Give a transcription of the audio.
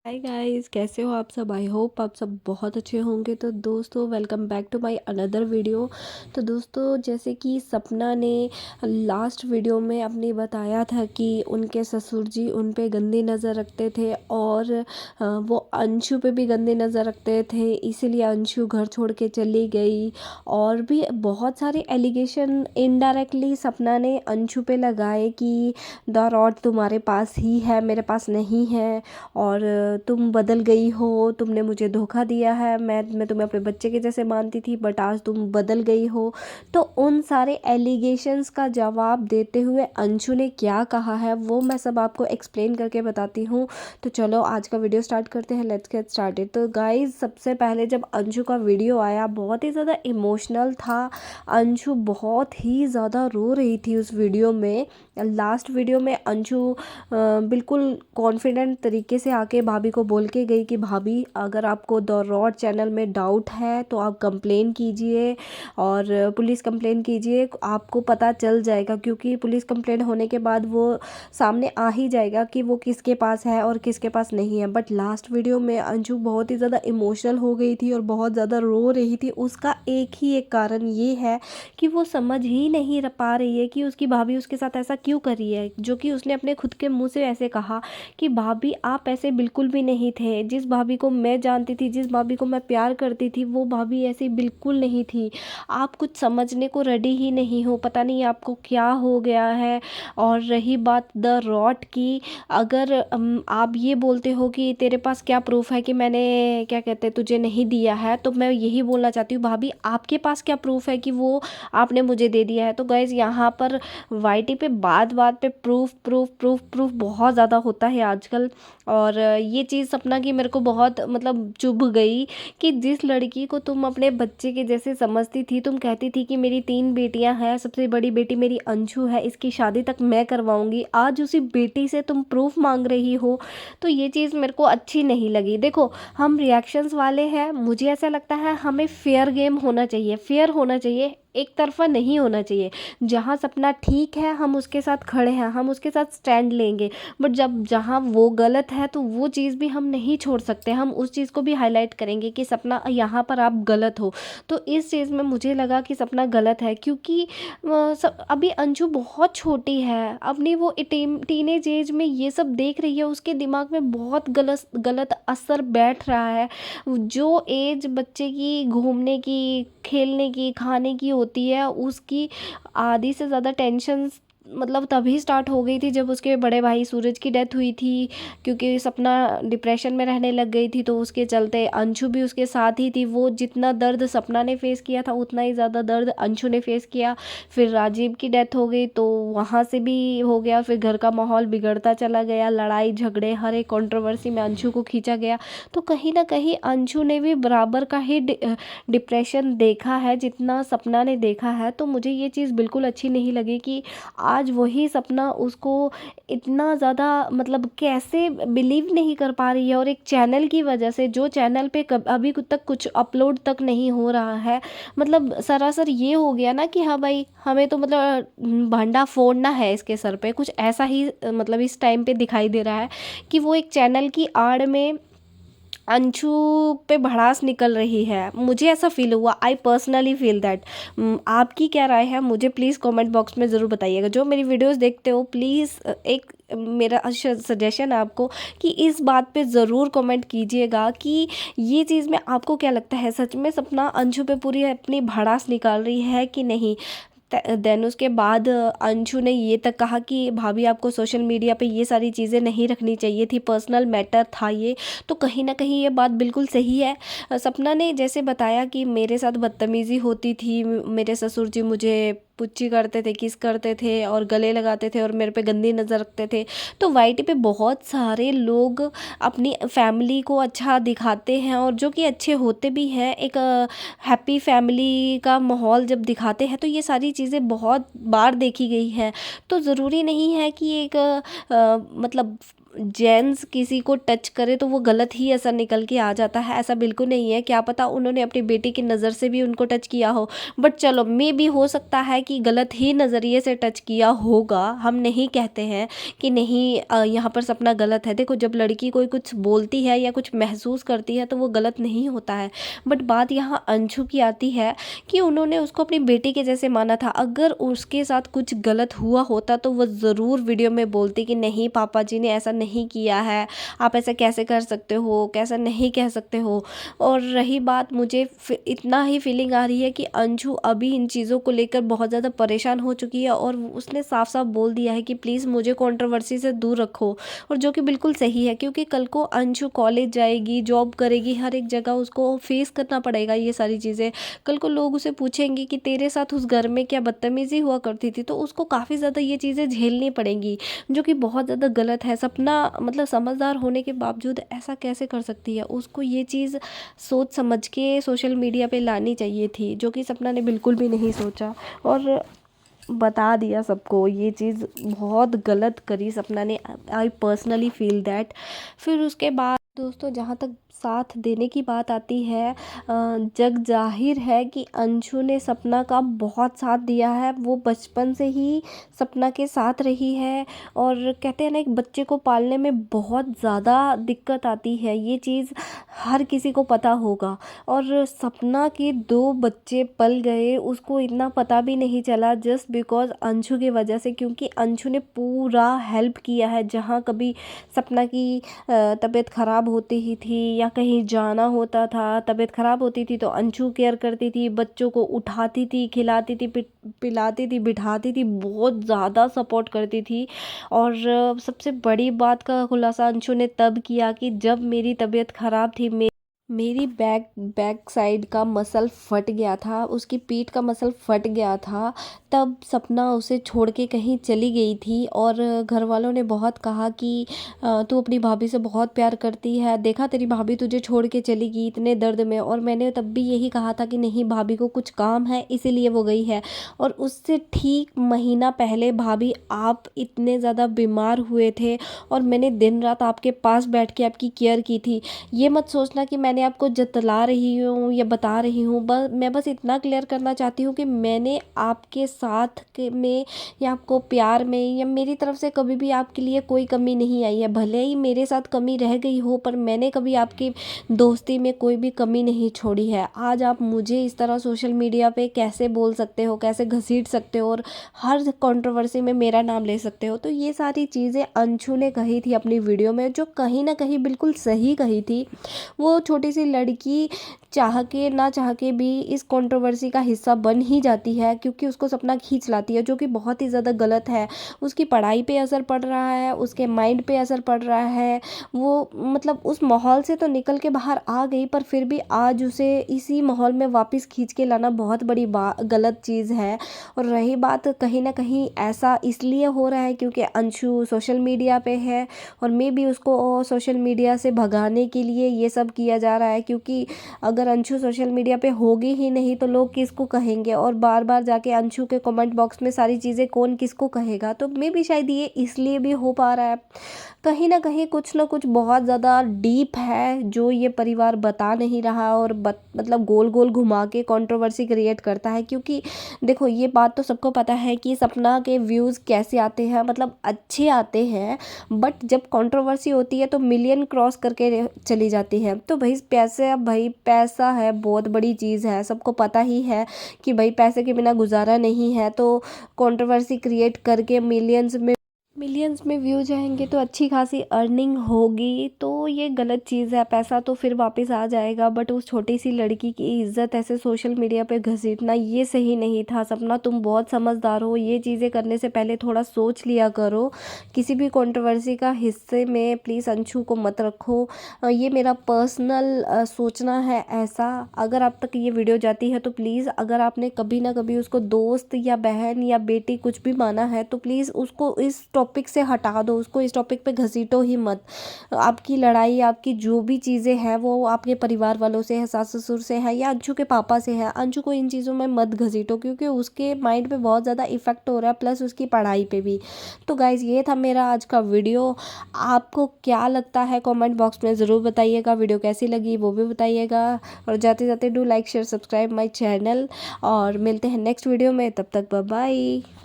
Hi guys, कैसे हो आप सब। आई होप आप सब बहुत अच्छे होंगे। तो दोस्तों, welcome back to my another video. तो दोस्तों, जैसे कि सपना ने लास्ट वीडियो में अपने बताया था कि उनके ससुर जी उन पे गंदी नज़र रखते थे और वो अंशु पे भी गंदी नज़र रखते थे, इसीलिए अंशु घर छोड़ के चली गई। और भी बहुत सारे एलिगेशन इनडायरेक्टली सपना ने अंशु पे लगाए कि द रॉड तुम्हारे पास ही है, मेरे पास नहीं है, और तुम बदल गई हो, तुमने मुझे धोखा दिया है। मैं तुम्हें अपने बच्चे के जैसे मानती थी, बट आज तुम बदल गई हो। तो उन सारे एलिगेशंस का जवाब देते हुए अंशु ने क्या कहा है वो मैं सब आपको एक्सप्लेन करके बताती हूँ। तो चलो आज का वीडियो स्टार्ट करते हैं। Let's get started. तो गाइज, सबसे पहले जब अंशु का वीडियो आया बहुत ही ज़्यादा इमोशनल था। अंशु बहुत ही ज़्यादा रो रही थी उस वीडियो में। लास्ट वीडियो में अंशु बिल्कुल कॉन्फिडेंट तरीके से आके भाभी को बोल के गई कि भाभी, अगर आपको द रॉड चैनल में डाउट है तो आप कंप्लेन कीजिए और पुलिस कंप्लेन कीजिए, आपको पता चल जाएगा। क्योंकि पुलिस कंप्लेन होने के बाद वो सामने आ ही जाएगा कि वो किसके पास है और किसके पास नहीं है। बट लास्ट वीडियो में अंशु बहुत ही ज़्यादा इमोशनल हो गई थी और बहुत ज़्यादा रो रही थी। उसका एक कारण ये है कि वो समझ ही नहीं पा रही है कि उसकी भाभी उसके साथ ऐसा क्यों कर रही है, जो कि उसने अपने खुद के मुंह से ऐसे कहा कि भाभी आप ऐसे बिल्कुल भी नहीं थे। जिस भाभी को मैं जानती थी, जिस भाभी को मैं प्यार करती थी, वो भाभी ऐसी बिल्कुल नहीं थी। आप कुछ समझने को रेडी ही नहीं हो, पता नहीं आपको क्या हो गया है। और रही बात द रॉट की, अगर आप ये बोलते हो कि तेरे पास क्या प्रूफ है कि मैंने क्या कहते हैं तुझे नहीं दिया है, तो मैं यही बोलना चाहती हूँ भाभी, आपके पास क्या प्रूफ है कि वो आपने मुझे दे दिया है। तो गाइज, यहाँ पर वाईटी पे बात बात पे प्रूफ प्रूफ प्रूफ प्रूफ बहुत ज़्यादा होता है आजकल। और ये चीज़ सपना की मेरे को बहुत मतलब चुभ गई कि जिस लड़की को तुम अपने बच्चे के जैसे समझती थी, तुम कहती थी कि मेरी 3 बेटियां हैं, सबसे बड़ी बेटी मेरी अंशु है, इसकी शादी तक मैं करवाऊंगी, आज उसी बेटी से तुम प्रूफ मांग रही हो। तो ये चीज़ मेरे को अच्छी नहीं लगी। देखो, हम रिएक्शंस वाले हैं, मुझे ऐसा लगता है हमें फेयर गेम होना चाहिए, फेयर होना चाहिए, एक तरफा नहीं होना चाहिए। जहाँ सपना ठीक है हम उसके साथ खड़े हैं, हम उसके साथ स्टैंड लेंगे। बट जब जहाँ वो गलत है तो वो चीज़ भी हम नहीं छोड़ सकते, हम उस चीज़ को भी हाईलाइट करेंगे कि सपना यहाँ पर आप गलत हो। तो इस चीज़ में मुझे लगा कि सपना गलत है, क्योंकि अभी अंशु बहुत छोटी है, अपनी वो टीनेज एज में ये सब देख रही है, उसके दिमाग में बहुत गलत गलत असर बैठ रहा है। जो एज बच्चे की घूमने की, खेलने की, खाने की होती है, उसकी आधी से ज़्यादा टेंशन मतलब तभी स्टार्ट हो गई थी जब उसके बड़े भाई सूरज की डेथ हुई थी। क्योंकि सपना डिप्रेशन में रहने लग गई थी, तो उसके चलते अंशु भी उसके साथ ही थी। वो जितना दर्द सपना ने फेस किया था उतना ही ज़्यादा दर्द अंशु ने फेस किया। फिर राजीव की डेथ हो गई तो वहाँ से भी हो गया, फिर घर का माहौल बिगड़ता चला गया, लड़ाई झगड़े, हर एक कंट्रोवर्सी में अंशु को खींचा गया। तो कहीं ना कहीं अंशु ने भी बराबर का ही डिप्रेशन देखा है जितना सपना ने देखा है। तो मुझे ये चीज़ बिल्कुल अच्छी नहीं लगी कि आज वही सपना उसको इतना ज़्यादा मतलब कैसे बिलीव नहीं कर पा रही है। और एक चैनल की वजह से, जो चैनल पे अभी तक कुछ अपलोड तक नहीं हो रहा है, मतलब सरासर ये हो गया ना कि हाँ भाई, हमें तो मतलब भंडा फोड़ना है इसके सर पे, कुछ ऐसा ही मतलब इस टाइम पे दिखाई दे रहा है कि वो एक चैनल की आड़ में अंशु पे भड़ास निकल रही है। मुझे ऐसा फील हुआ, आई पर्सनली फील दैट। आपकी क्या राय है मुझे प्लीज़ कमेंट बॉक्स में ज़रूर बताइएगा। जो मेरी वीडियोस देखते हो प्लीज़ एक मेरा सजेशन है आपको कि इस बात पे ज़रूर कमेंट कीजिएगा कि ये चीज़ में आपको क्या लगता है, सच में सपना अंशु पे पूरी अपनी भड़ास निकाल रही है कि नहीं। देन उसके बाद अंशु ने ये तक कहा कि भाभी आपको सोशल मीडिया पे ये सारी चीज़ें नहीं रखनी चाहिए थी, पर्सनल मैटर था ये। तो कहीं ना कहीं ये बात बिल्कुल सही है। सपना ने जैसे बताया कि मेरे साथ बदतमीज़ी होती थी, मेरे ससुर जी मुझे पुच्ची करते थे, किस करते थे और गले लगाते थे और मेरे पे गंदी नज़र रखते थे। तो वाईटी पे बहुत सारे लोग अपनी फैमिली को अच्छा दिखाते हैं और जो कि अच्छे होते भी हैं, एक हैप्पी फैमिली का माहौल जब दिखाते हैं, तो ये सारी चीज़ें बहुत बार देखी गई हैं। तो ज़रूरी नहीं है कि एक मतलब जेंट्स किसी को टच करे तो वो गलत ही असर निकल के आ जाता है, ऐसा बिल्कुल नहीं है। क्या पता उन्होंने अपनी बेटी की नज़र से भी उनको टच किया हो। बट चलो, मे भी हो सकता है कि गलत ही नज़रिए से टच किया होगा। हम नहीं कहते हैं कि नहीं यहाँ पर सपना गलत है। देखो, जब लड़की कोई कुछ बोलती है या कुछ महसूस करती है तो वो गलत नहीं होता है। बट बात यहाँ अंशु की आती है कि उन्होंने उसको अपनी बेटी के जैसे माना था। अगर उसके साथ कुछ गलत हुआ होता तो वो ज़रूर वीडियो में बोलती कि नहीं, पापा जी ने ऐसा नहीं किया है, आप ऐसा कैसे कर सकते हो, कैसा नहीं कह सकते हो। और रही बात, मुझे इतना ही फीलिंग आ रही है कि अंशु अभी इन चीज़ों को लेकर बहुत ज़्यादा परेशान हो चुकी है और उसने साफ साफ बोल दिया है कि प्लीज़ मुझे कंट्रोवर्सी से दूर रखो। और जो कि बिल्कुल सही है, क्योंकि कल को अंशु कॉलेज जाएगी, जॉब करेगी, हर एक जगह उसको फेस करना पड़ेगा ये सारी चीज़ें। कल को लोग उसे पूछेंगे कि तेरे साथ उस घर में क्या बदतमीज़ी हुआ करती थी, तो उसको काफ़ी ज़्यादा ये चीज़ें झेलनी पड़ेंगी, जो कि बहुत ज़्यादा गलत है। सपना मतलब समझदार होने के बावजूद ऐसा कैसे कर सकती है? उसको ये चीज़ सोच समझ के सोशल मीडिया पे लानी चाहिए थी, जो कि सपना ने बिल्कुल भी नहीं सोचा और बता दिया सबको। ये चीज़ बहुत गलत करी सपना ने। I personally feel that. फिर उसके बाद दोस्तों, जहाँ तक साथ देने की बात आती है, जग जाहिर है कि अंशु ने सपना का बहुत साथ दिया है। वो बचपन से ही सपना के साथ रही है और कहते हैं ना, एक बच्चे को पालने में बहुत ज़्यादा दिक्कत आती है, ये चीज़ हर किसी को पता होगा। और सपना के 2 बच्चे पल गए, उसको इतना पता भी नहीं चला, जस्ट बिकॉज अंशु की वजह से, क्योंकि अंशु ने पूरा हेल्प किया है। जहाँ कभी सपना की तबीयत ख़राब होती ही थी या कहीं जाना होता था, तबीयत ख़राब होती थी, तो अंशु केयर करती थी, बच्चों को उठाती थी, खिलाती थी, पिलाती थी, बिठाती थी, बहुत ज़्यादा सपोर्ट करती थी। और सबसे बड़ी बात का खुलासा अंशु ने तब किया कि जब मेरी तबीयत ख़राब थी, मेरी बैक साइड का मसल फट गया था, उसकी पीठ का मसल फट गया था, तब सपना उसे छोड़ के कहीं चली गई थी। और घर वालों ने बहुत कहा कि तू अपनी भाभी से बहुत प्यार करती है, देखा तेरी भाभी तुझे छोड़ के चली गई इतने दर्द में। और मैंने तब भी यही कहा था कि नहीं, भाभी को कुछ काम है इसीलिए वो गई है। और उससे ठीक महीना पहले भाभी आप इतने ज़्यादा बीमार हुए थे और मैंने दिन रात आपके पास बैठ के आपकी केयर की थी। ये मत सोचना कि मैंने आपको जतला रही हूँ या बता रही हूँ। मैं बस इतना क्लियर करना चाहती हूँ कि मैंने आपके साथ में या आपको प्यार में या मेरी तरफ से कभी भी आपके लिए कोई कमी नहीं आई है। भले ही मेरे साथ कमी रह गई हो, पर मैंने कभी आपकी दोस्ती में कोई भी कमी नहीं छोड़ी है। आज आप मुझे इस तरह सोशल मीडिया पे कैसे बोल सकते हो, कैसे घसीट सकते हो और हर कंट्रोवर्सी में मेरा नाम ले सकते हो? तो ये सारी चीज़ें अंशु ने कही थी अपनी वीडियो में, जो कहीं ना कहीं बिल्कुल सही कही थी। वो छोटी सी लड़की चाह के ना चाह के भी इस कंट्रोवर्सी का हिस्सा बन ही जाती है, क्योंकि उसको सपना खींच लाती है, जो कि बहुत ही ज़्यादा गलत है। उसकी पढ़ाई पे असर पड़ रहा है, उसके माइंड पे असर पड़ रहा है। वो मतलब उस माहौल से तो निकल के बाहर आ गई, पर फिर भी आज उसे इसी माहौल में वापस खींच के लाना बहुत बड़ी गलत चीज़ है। और रही बात, कहीं ना कहीं ऐसा इसलिए हो रहा है क्योंकि अंशु सोशल मीडिया पे है और मे भी उसको सोशल मीडिया से भगाने के लिए ये सब किया जा रहा है। क्योंकि अगर अंशु सोशल मीडिया पे होगी ही नहीं तो लोग किसको कहेंगे, और बार बार जाके अंशु के कमेंट बॉक्स में सारी चीज़ें कौन किसको कहेगा? तो मे भी शायद ये इसलिए भी हो पा रहा है। कहीं ना कहीं कुछ ना कुछ बहुत ज़्यादा डीप है जो ये परिवार बता नहीं रहा, और मतलब गोल गोल घुमा के कंट्रोवर्सी क्रिएट करता है। क्योंकि देखो, ये बात तो सबको पता है कि सपना के व्यूज़ कैसे आते हैं, मतलब अच्छे आते हैं, बट जब कंट्रोवर्सी होती है तो मिलियन क्रॉस करके चली जाती है। तो भाई पैसे, अब भाई पैसा है बहुत बड़ी चीज़ है, सबको पता ही है कि भाई पैसे के बिना गुजारा नहीं है। तो कंट्रोवर्सी क्रिएट करके मिलियंस में व्यू जाएंगे तो अच्छी खासी अर्निंग होगी, तो ये गलत चीज़ है। पैसा तो फिर वापस आ जाएगा, बट उस छोटी सी लड़की की इज्जत ऐसे सोशल मीडिया पे घसीटना ये सही नहीं था। सपना, तुम बहुत समझदार हो, ये चीज़ें करने से पहले थोड़ा सोच लिया करो। किसी भी कंट्रोवर्सी का हिस्से में प्लीज़ अंशु को मत रखो। ये मेरा पर्सनल सोचना है ऐसा। अगर आप तक ये वीडियो जाती है तो प्लीज़, अगर आपने कभी ना कभी उसको दोस्त या बहन या बेटी कुछ भी माना है, तो प्लीज़ उसको इस टॉपिक से हटा दो, उसको इस टॉपिक पे घसीटो ही मत। आपकी लड़ाई, आपकी जो भी चीज़ें हैं वो आपके परिवार वालों से है, सास ससुर से है या अंशु के पापा से है, अंशु को इन चीज़ों में मत घसीटो क्योंकि उसके माइंड पे बहुत ज़्यादा इफेक्ट हो रहा है, प्लस उसकी पढ़ाई पे भी। तो गाइज़ ये था मेरा आज का वीडियो। आपको क्या लगता है कमेंट बॉक्स में ज़रूर बताइएगा। वीडियो कैसी लगी वो भी बताइएगा, और जाते जाते do like share subscribe my channel, और मिलते हैं नेक्स्ट वीडियो में। तब तक बाय बाय।